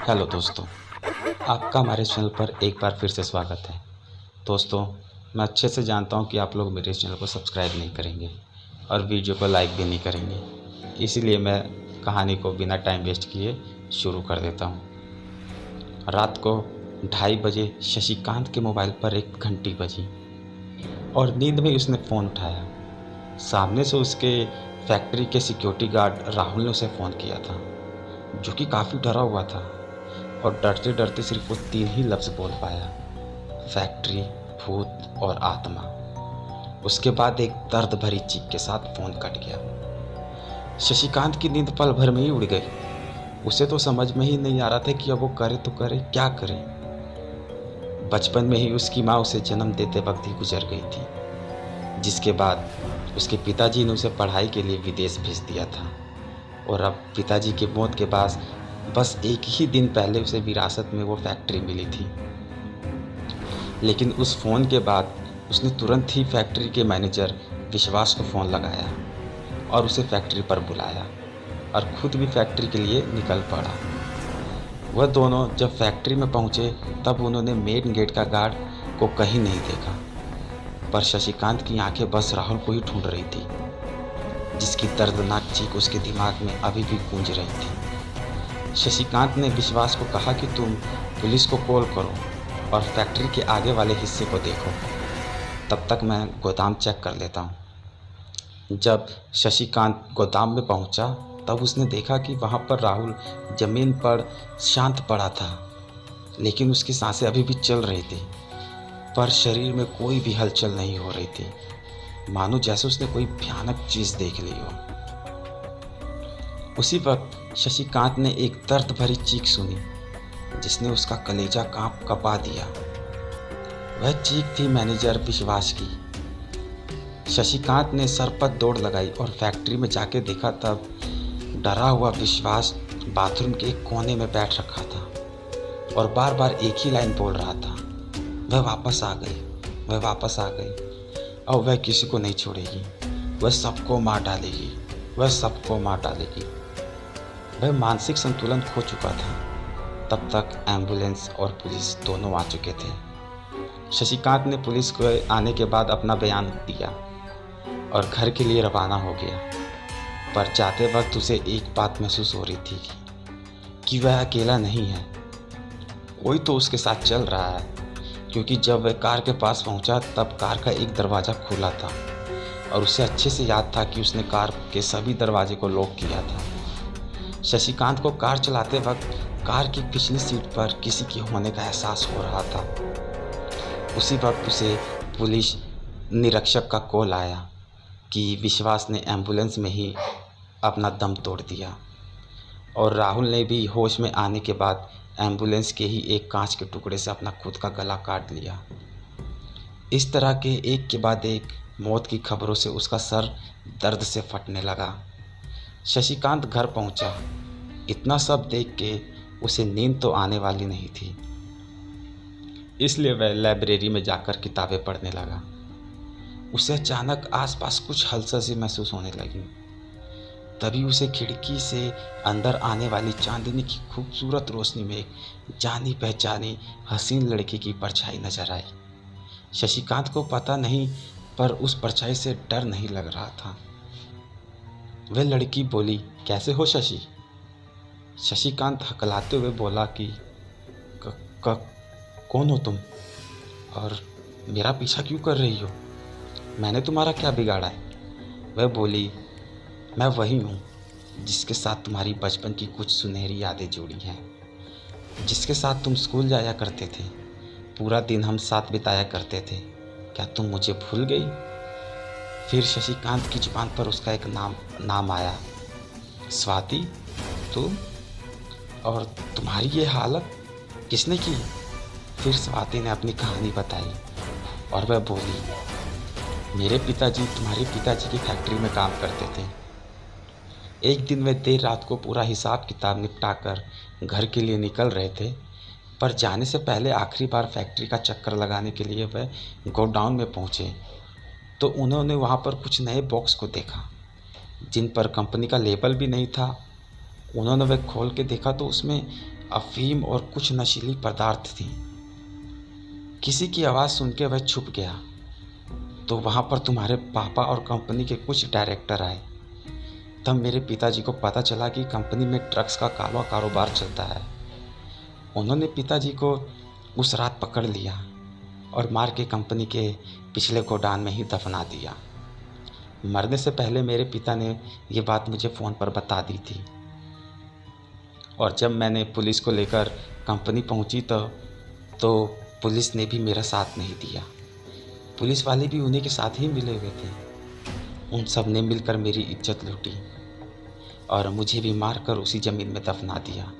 Hello दोस्तों, आपका हमारे चैनल पर एक बार फिर से स्वागत है। दोस्तों, मैं अच्छे से जानता हूं कि आप लोग मेरे चैनल को सब्सक्राइब नहीं करेंगे और वीडियो को लाइक भी नहीं करेंगे। इसीलिए मैं कहानी को बिना टाइम वेस्ट किए शुरू कर देता हूं। रात को 2:30 बजे शशिकांत के मोबाइल पर एक घंटी बजी और नींद में उसने फ़ोन उठाया। सामने से उसके फैक्ट्री के सिक्योरिटी गार्ड राहुल ने उसे फ़ोन किया था, जो कि काफ़ी डरा हुआ था और डरते डरते सिर्फ वो 3 ही लफ्ज़ बोल पाया: फैक्ट्री, भूत और आत्मा। उसके बाद एक दर्द भरी चीख के साथ फ़ोन कट गया। शशिकांत की नींद पल भर में ही उड़ गई। उसे तो समझ में ही नहीं आ रहा था कि अब वो करे तो करे क्या करे। बचपन में ही उसकी माँ उसे जन्म देते वक्त ही गुजर गई थी, जिसके बाद उसके पिताजी ने उसे पढ़ाई के लिए विदेश भेज दिया था और अब पिताजी की मौत के बाद बस एक ही दिन पहले उसे विरासत में वो फैक्ट्री मिली थी। लेकिन उस फ़ोन के बाद उसने तुरंत ही फैक्ट्री के मैनेजर विश्वास को फ़ोन लगाया और उसे फैक्ट्री पर बुलाया और खुद भी फैक्ट्री के लिए निकल पड़ा। वह दोनों जब फैक्ट्री में पहुंचे तब उन्होंने मेन गेट का गार्ड को कहीं नहीं देखा, पर शशिकांत की आंखें बस राहुल को ही ढूंढ रही थी, जिसकी दर्दनाक चीख उसके दिमाग में अभी भी गूंज रही थी। शशिकांत ने विश्वास को कहा कि तुम पुलिस को कॉल करो और फैक्ट्री के आगे वाले हिस्से को देखो, तब तक मैं गोदाम चेक कर लेता हूँ। जब शशिकांत गोदाम में पहुँचा तब उसने देखा कि वहाँ पर राहुल ज़मीन पर शांत पड़ा था, लेकिन उसकी सांसें अभी भी चल रही थी, पर शरीर में कोई भी हलचल नहीं हो रही थी, मानो जैसे उसने कोई भयानक चीज़ देख ली हो। उसी वक्त शशिकांत ने एक दर्द भरी चीख सुनी, जिसने उसका कलेजा कँपा दिया। वह चीख थी मैनेजर विश्वास की। शशिकांत ने सर पर दौड़ लगाई और फैक्ट्री में जाके देखा तब डरा हुआ विश्वास बाथरूम के एक कोने में बैठ रखा था और बार बार एक ही लाइन बोल रहा था: वह वापस आ गई, वह वापस आ गई और वह किसी को नहीं छोड़ेगी, वह सबको मार डालेगी, वह सबको मार डालेगी। वह मानसिक संतुलन खो चुका था। तब तक एम्बुलेंस और पुलिस दोनों आ चुके थे। शशिकांत ने पुलिस को आने के बाद अपना बयान दिया और घर के लिए रवाना हो गया, पर जाते वक्त उसे एक बात महसूस हो रही थी कि वह अकेला नहीं है, कोई तो उसके साथ चल रहा है। क्योंकि जब वह कार के पास पहुंचा तब कार का एक दरवाज़ा खुला था और उसे अच्छे से याद था कि उसने कार के सभी दरवाजे को लॉक किया था। शशिकांत को कार चलाते वक्त कार की पिछली सीट पर किसी के होने का एहसास हो रहा था। उसी वक्त उसे पुलिस निरीक्षक का कॉल आया कि विश्वास ने एम्बुलेंस में ही अपना दम तोड़ दिया और राहुल ने भी होश में आने के बाद एम्बुलेंस के ही एक कांच के टुकड़े से अपना खुद का गला काट लिया। इस तरह के एक के बाद एक मौत की खबरों से उसका सर दर्द से फटने लगा। शशिकांत घर पहुंचा। इतना सब देख के उसे नींद तो आने वाली नहीं थी, इसलिए वह लाइब्रेरी में जाकर किताबें पढ़ने लगा। उसे अचानक आसपास कुछ हलचल सी महसूस होने लगी। तभी उसे खिड़की से अंदर आने वाली चांदनी की खूबसूरत रोशनी में एक जानी पहचानी हसीन लड़की की परछाई नजर आई। शशिकांत को पता नहीं, पर उस परछाई से डर नहीं लग रहा था। वह लड़की बोली, कैसे हो शशि? शशिकांत हकलाते हुए बोला कि कौन हो तुम और मेरा पीछा क्यों कर रही हो? मैंने तुम्हारा क्या बिगाड़ा है? वह बोली, मैं वही हूँ जिसके साथ तुम्हारी बचपन की कुछ सुनहरी यादें जुड़ी हैं, जिसके साथ तुम स्कूल जाया करते थे, पूरा दिन हम साथ बिताया करते थे। क्या तुम मुझे भूल गई? फिर शशिकांत की जुबान पर उसका एक नाम आया, स्वाति। तुम? और तुम्हारी ये हालत किसने की? फिर स्वाति ने अपनी कहानी बताई और वह बोली, मेरे पिताजी तुम्हारे पिताजी की फैक्ट्री में काम करते थे। एक दिन वे देर रात को पूरा हिसाब किताब निपटाकर घर के लिए निकल रहे थे, पर जाने से पहले आखिरी बार फैक्ट्री का चक्कर लगाने के लिए वह गोडाउन में पहुंचे तो उन्होंने वहां पर कुछ नए बॉक्स को देखा। जिन पर कंपनी का लेबल भी नहीं था। उन्होंने वह खोल के देखा तो उसमें अफ़ीम और कुछ नशीली पदार्थ थी। किसी की आवाज़ सुन के वह छुप गया तो वहाँ पर तुम्हारे पापा और कंपनी के कुछ डायरेक्टर आए। तब मेरे पिताजी को पता चला कि कंपनी में ड्रग्स का काला कारोबार चलता है। उन्होंने पिताजी को उस रात पकड़ लिया और मार के कंपनी के पिछले गोडाउन में ही दफना दिया। मरने से पहले मेरे पिता ने ये बात मुझे फ़ोन पर बता दी थी, और जब मैंने पुलिस को लेकर कंपनी पहुंची तो पुलिस ने भी मेरा साथ नहीं दिया। पुलिस वाले भी उन्हीं के साथ ही मिले हुए थे। उन सब ने मिलकर मेरी इज्जत लूटी और मुझे भी मारकर उसी ज़मीन में दफना दिया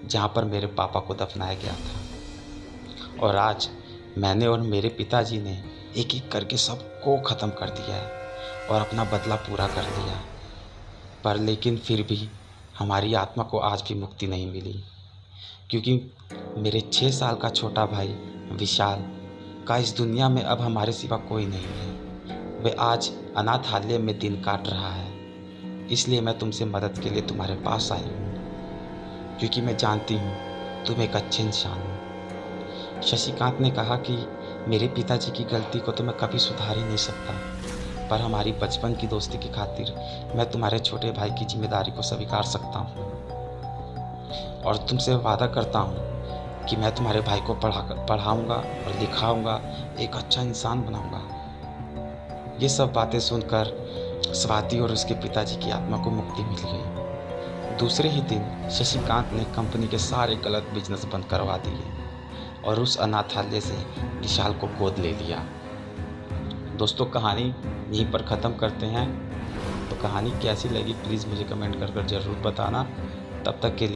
जहाँ पर मेरे पापा को दफनाया गया था। और आज मैंने और मेरे पिताजी ने एक एक करके सबको ख़त्म कर दिया है और अपना बदला पूरा कर लिया। पर लेकिन फिर भी हमारी आत्मा को आज भी मुक्ति नहीं मिली, क्योंकि मेरे 6 साल का छोटा भाई विशाल का इस दुनिया में अब हमारे सिवा कोई नहीं है। वह आज अनाथालय में दिन काट रहा है। इसलिए मैं तुमसे मदद के लिए तुम्हारे पास आई हूँ, क्योंकि मैं जानती हूँ तुम एक अच्छे इंसान हो। शशिकांत ने कहा कि मेरे पिताजी की गलती को तो मैं कभी सुधार ही नहीं सकता, पर हमारी बचपन की दोस्ती की खातिर मैं तुम्हारे छोटे भाई की जिम्मेदारी को स्वीकार सकता हूँ और तुमसे वादा करता हूँ कि मैं तुम्हारे भाई को पढ़ाऊँगा और लिखाऊँगा, एक अच्छा इंसान बनाऊँगा। ये सब बातें सुनकर स्वाति और उसके पिताजी की आत्मा को मुक्ति मिल गई। दूसरे ही दिन शशिकांत ने कंपनी के सारे गलत बिजनेस बंद करवा दिए और उस अनाथालय से विशाल को गोद ले लिया। दोस्तों, कहानी यहीं पर ख़त्म करते हैं। तो कहानी कैसी लगी प्लीज़ मुझे कमेंट कर ज़रूर बताना। तब तक के लिए